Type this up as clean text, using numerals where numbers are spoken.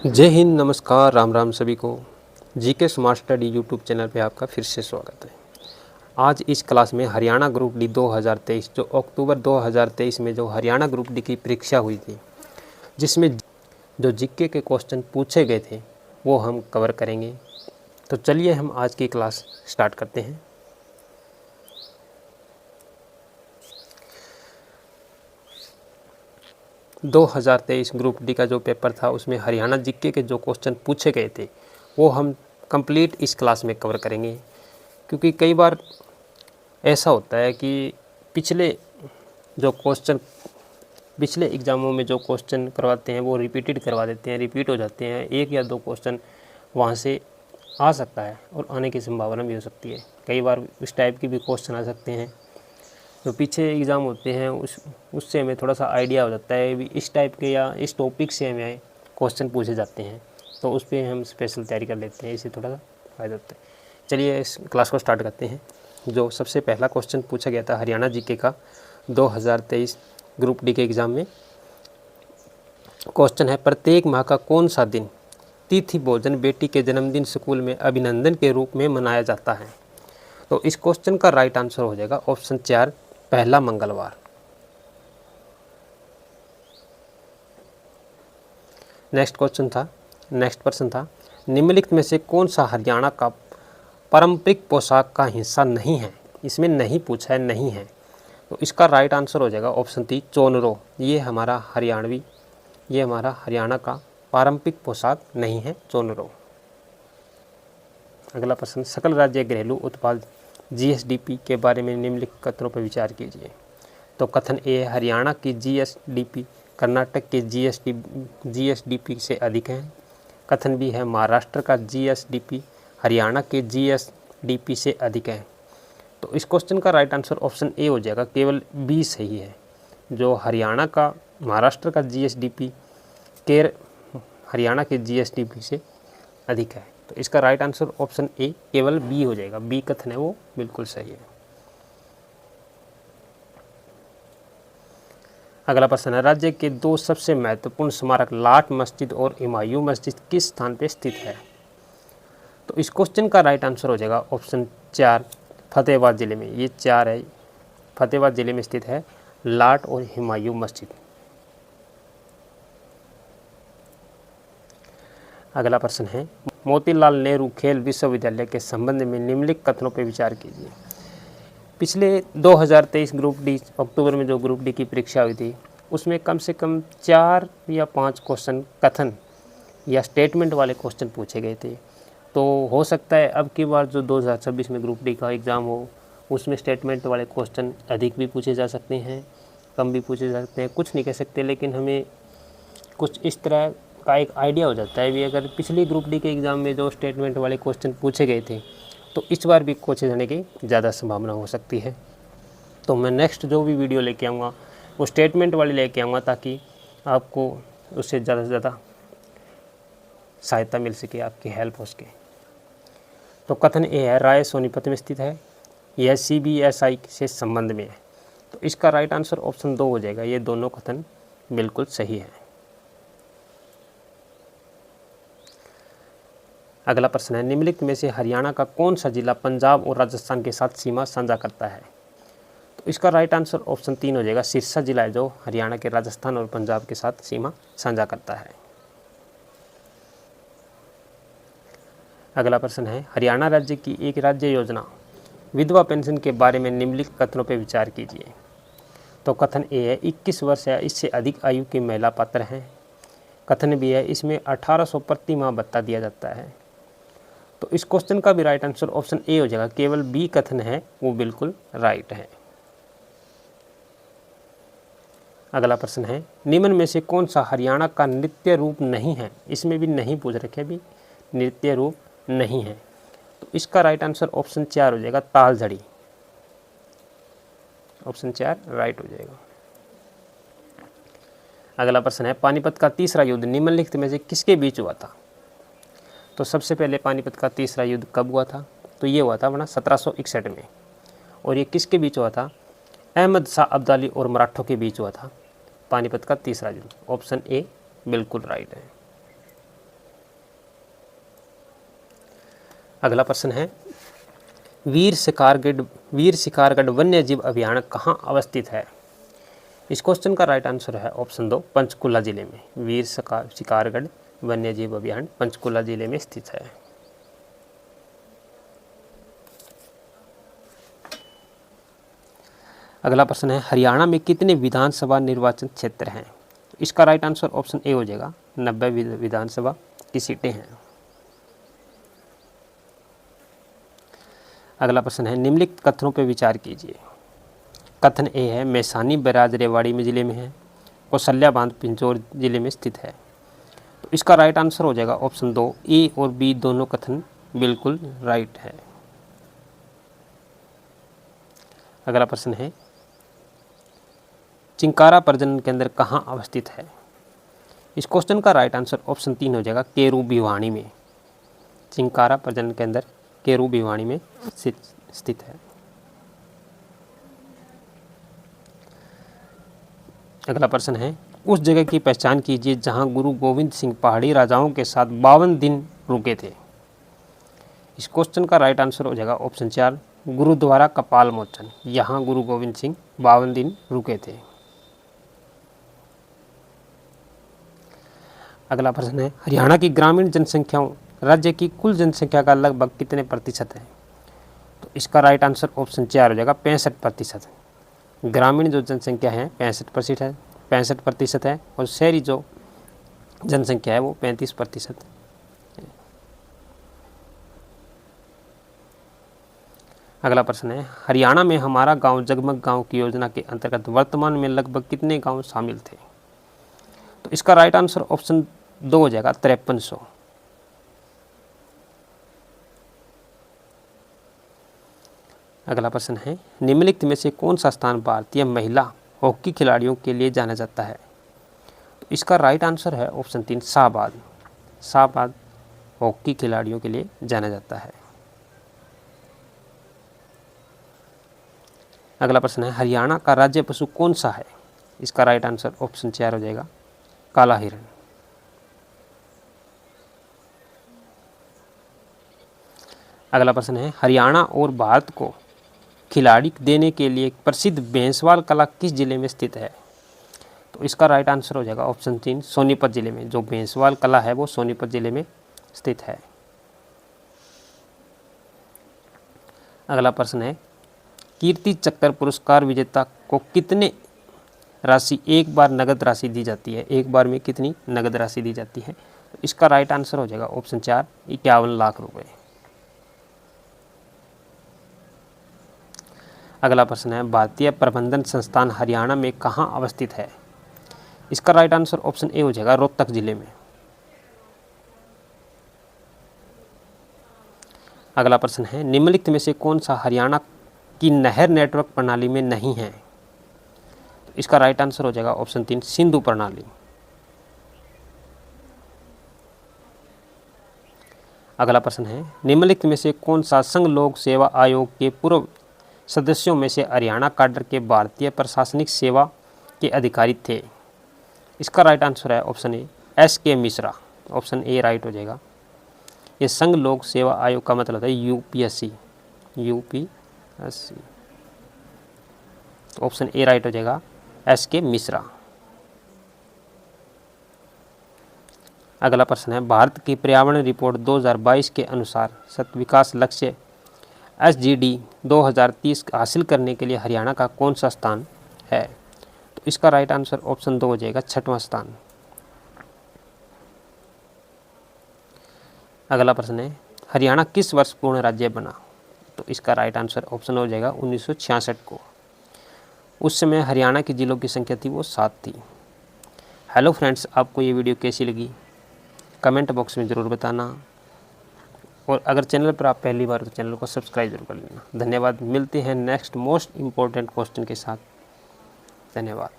जय हिंद, नमस्कार, राम राम सभी को। GK smart study YouTube channel पे आपका फिर से स्वागत है। आज इस क्लास में हरियाणा ग्रुप डी 2023 जो अक्टूबर 2023 में जो हरियाणा ग्रुप डी की परीक्षा हुई थी, जिसमें जो जीके के क्वेश्चन पूछे गए थे वो हम कवर करेंगे। तो चलिए हम आज की क्लास स्टार्ट करते हैं। दो 2023 ग्रुप डी का जो पेपर था उसमें हरियाणा जीके के जो क्वेश्चन पूछे गए थे वो हम कंप्लीट इस क्लास में कवर करेंगे, क्योंकि कई बार ऐसा होता है कि पिछले एग्ज़ामों में जो क्वेश्चन करवाते हैं वो रिपीटेड करवा देते हैं, रिपीट हो जाते हैं। एक या दो क्वेश्चन वहाँ से आ सकता है और आने की संभावना भी हो सकती है। कई बार इस टाइप की भी क्वेश्चन आ सकते हैं। जो पीछे एग्ज़ाम होते हैं उससे हमें थोड़ा सा आइडिया हो जाता है भी इस टाइप के या इस टॉपिक से हमें क्वेश्चन पूछे जाते हैं, तो उस पर हम स्पेशल तैयारी कर लेते हैं, इससे थोड़ा सा फ़ायदा होता है। चलिए इस क्लास को स्टार्ट करते हैं। जो सबसे पहला क्वेश्चन पूछा गया था हरियाणा जीके का 2023 ग्रुप डी के एग्ज़ाम में, क्वेश्चन है प्रत्येक माह का कौन सा दिन तिथि भोजन बेटी के जन्मदिन स्कूल में अभिनंदन के रूप में मनाया जाता है। तो इस क्वेश्चन का राइट आंसर हो जाएगा ऑप्शन 4, पहला मंगलवार। नेक्स्ट प्रश्न था निम्नलिखित में से कौन सा हरियाणा का पारंपरिक पोशाक का हिस्सा नहीं है। इसमें नहीं पूछा है, नहीं है, तो इसका राइट आंसर हो जाएगा ऑप्शन 3, चोनरो। ये हमारा हरियाणा का पारंपरिक पोशाक नहीं है, चोनरो। अगला प्रश्न, सकल राज्य घरेलू उत्पाद जीएसडीपी के बारे में निम्नलिखित कथनों पर विचार कीजिए। तो कथन ए, हरियाणा की जीएसडीपी कर्नाटक के जीएसडीपी से अधिक है। कथन बी है, महाराष्ट्र का जीएसडीपी हरियाणा के जीएसडीपी से अधिक है। तो इस क्वेश्चन का राइट आंसर ऑप्शन ए हो जाएगा, केवल बी सही है। जो महाराष्ट्र का जीएसडीपी हरियाणा के जीएसडीपी से अधिक है। तो इसका राइट आंसर ऑप्शन ए, केवल बी हो जाएगा। बी कथन है वो बिल्कुल सही है। अगला प्रश्न है, राज्य के दो सबसे महत्वपूर्ण स्मारक लाट मस्जिद और हुमायूं मस्जिद किस स्थान पर स्थित है। तो इस क्वेश्चन का राइट आंसर हो जाएगा ऑप्शन 4, फतेहाबाद जिले में। ये 4 है, फतेहाबाद जिले में स्थित है लाट और हुमायूं मस्जिद। अगला प्रश्न है, मोतीलाल नेहरू खेल विश्वविद्यालय के संबंध में निम्नलिखित कथनों पर विचार कीजिए। पिछले 2023 ग्रुप डी अक्टूबर में जो ग्रुप डी की परीक्षा हुई थी उसमें कम से कम 4 या 5 क्वेश्चन कथन या स्टेटमेंट वाले क्वेश्चन पूछे गए थे। तो हो सकता है अब की बार जो 2026 में ग्रुप डी का एग्ज़ाम हो उसमें स्टेटमेंट वाले क्वेश्चन अधिक भी पूछे जा सकते हैं, कम भी पूछे जा सकते हैं, कुछ नहीं कह सकते, लेकिन हमें कुछ इस तरह का एक आइडिया हो जाता है भी अगर पिछली ग्रुप डी के एग्ज़ाम में जो स्टेटमेंट वाले क्वेश्चन पूछे गए थे तो इस बार भी पूछे जाने की ज़्यादा संभावना हो सकती है। तो मैं नेक्स्ट जो भी वीडियो लेके आऊँगा वो स्टेटमेंट वाले लेके आऊँगा, ताकि आपको उससे ज़्यादा से ज़्यादा सहायता मिल सके, आपकी हेल्प हो सके। तो कथन ए है, राय सोनीपत में स्थित है, यह CBSI से संबंध में है। तो इसका राइट आंसर ऑप्शन 2 हो जाएगा। ये दोनों कथन बिल्कुल सही है। अगला प्रश्न है, निम्नलिखित में से हरियाणा का कौन सा जिला पंजाब और राजस्थान के साथ सीमा साझा करता है। तो इसका राइट आंसर ऑप्शन 3 हो जाएगा, सिरसा जिला है जो हरियाणा के राजस्थान और पंजाब के साथ सीमा साझा करता है। अगला प्रश्न है, हरियाणा राज्य की एक राज्य योजना विधवा पेंशन के बारे में निम्नलिखित कथनों पर विचार कीजिए। तो कथन ए है, 21 वर्ष या इससे अधिक आयु की महिला पात्र हैं। कथन बी है, इसमें 1800 प्रति माह भत्ता दिया जाता है। तो इस क्वेश्चन का भी राइट आंसर ऑप्शन ए हो जाएगा, केवल बी कथन है वो बिल्कुल राइट है। अगला प्रश्न है, निम्न में से कौन सा हरियाणा का नृत्य रूप नहीं है। इसमें भी नहीं पूछ रखे, भी नृत्य रूप नहीं है। तो इसका राइट आंसर ऑप्शन 4 हो जाएगा, तालझड़ी। ऑप्शन 4 राइट हो जाएगा। अगला प्रश्न है, पानीपत का तीसरा युद्ध निम्नलिखित में से किसके बीच हुआ था। तो सबसे पहले पानीपत का तीसरा युद्ध कब हुआ था। तो ये हुआ था अपना 1761 में। और ये किसके बीच हुआ था, अहमद शाह अब्दाली और मराठों के बीच हुआ था पानीपत का तीसरा युद्ध। ऑप्शन ए बिल्कुल राइट है। अगला प्रश्न है वीर शिकारगढ़ वन्य जीव अभयारण्य कहाँ अवस्थित है। इस क्वेश्चन का राइट आंसर है ऑप्शन 2 पंचकुला जिले में। वीर शिकारगढ़ वन्य जीव अभयारण्य पंचकुला जिले में स्थित है। अगला प्रश्न है हरियाणा में कितने विधानसभा निर्वाचन क्षेत्र हैं। इसका राइट आंसर ऑप्शन ए हो जाएगा 90 विधानसभा की सीटें हैं। अगला प्रश्न है निम्नलिखित कथनों पर विचार कीजिए। कथन ए है मैसानी बैराज रेवाड़ी में जिले में है, कौशल्या बांध पिंजौर जिले में स्थित है। तो इसका राइट आंसर हो जाएगा ऑप्शन 2 ए और बी दोनों कथन बिल्कुल राइट है। अगला प्रश्न है चिंकारा प्रजनन केंद्र कहाँ अवस्थित है। इस क्वेश्चन का राइट आंसर ऑप्शन 3 हो जाएगा केरू भिवानी में। चिंकारा प्रजनन केंद्र केरू भिवानी में स्थित है। अगला प्रश्न है उस जगह की पहचान कीजिए जहां गुरु गोविंद सिंह पहाड़ी राजाओं के साथ 52 दिन रुके थे। इस क्वेश्चन का राइट आंसर हो जाएगा ऑप्शन 4 गुरुद्वारा कपाल मोचन। यहाँ गुरु गोविंद सिंह 52 दिन रुके थे। अगला प्रश्न है हरियाणा की ग्रामीण जनसंख्या राज्य की कुल जनसंख्या का लगभग कितने प्रतिशत है। तो इसका राइट आंसर ऑप्शन 4 हो जाएगा 65%। ग्रामीण जो जनसंख्या है 65% है और शहरी जो जनसंख्या है वो 35%। अगला प्रश्न है हरियाणा में हमारा गांव जगमग गांव की योजना के अंतर्गत वर्तमान में लगभग कितने गांव शामिल थे। तो इसका राइट आंसर ऑप्शन 2 हो जाएगा 5300। अगला प्रश्न है निम्नलिखित में से कौन सा स्थान भारतीय महिला हॉकी खिलाड़ियों के लिए जाना जाता है। तो इसका राइट आंसर है ऑप्शन 3 शाहबाद हॉकी खिलाड़ियों के लिए जाना जाता है। अगला प्रश्न है हरियाणा का राज्य पशु कौन सा है। इसका राइट आंसर ऑप्शन 4 हो जाएगा काला हिरण। अगला प्रश्न है हरियाणा और भारत को खिलाड़ी देने के लिए प्रसिद्ध भैंसवाल कला किस जिले में स्थित है। तो इसका राइट आंसर हो जाएगा ऑप्शन 3 सोनीपत जिले में। जो भैंसवाल कला है वो सोनीपत जिले में स्थित है। अगला प्रश्न है कीर्ति चक्र पुरस्कार विजेता को कितने राशि एक बार नगद राशि दी जाती है। एक बार में कितनी नगद राशि दी जाती है। तो इसका राइट आंसर हो जाएगा ऑप्शन 4 51 लाख रुपए। अगला प्रश्न है भारतीय प्रबंधन संस्थान हरियाणा में कहाँ अवस्थित है। इसका राइट आंसर ऑप्शन ए हो जाएगा रोहतक जिले में। अगला प्रश्न है निम्नलिखित में से कौन सा हरियाणा की नहर नेटवर्क प्रणाली में नहीं है। तो इसका राइट आंसर हो जाएगा ऑप्शन 3 सिंधु प्रणाली। अगला प्रश्न है निम्नलिखित में से कौन सा संघ लोक सेवा आयोग के पूर्व सदस्यों में से हरियाणा काडर के भारतीय प्रशासनिक सेवा के अधिकारी थे। इसका राइट आंसर है option A SK Mishra. Option A right हो जाएगा। ये संघ लोक सेवा आयोग का मतलब है UPSC। तो ऑप्शन ए राइट हो जाएगा SK मिश्रा। अगला प्रश्न है भारत की पर्यावरण रिपोर्ट 2022 के अनुसार सतत विकास लक्ष्य SDG 2030 हासिल करने के लिए हरियाणा का कौन सा स्थान है। तो इसका राइट आंसर ऑप्शन 2 हो जाएगा 6वां स्थान। अगला प्रश्न है हरियाणा किस वर्ष पूर्ण राज्य बना। तो इसका राइट आंसर ऑप्शन हो जाएगा 1966 को। उस समय हरियाणा की जिलों की संख्या थी वो 7 थी। हेलो फ्रेंड्स, आपको ये वीडियो कैसी लगी कमेंट बॉक्स में ज़रूर बताना और अगर चैनल पर आप पहली बार तो चैनल को सब्सक्राइब जरूर कर लेना। धन्यवाद। मिलते हैं नेक्स्ट मोस्ट इम्पोर्टेंट क्वेश्चन के साथ। धन्यवाद।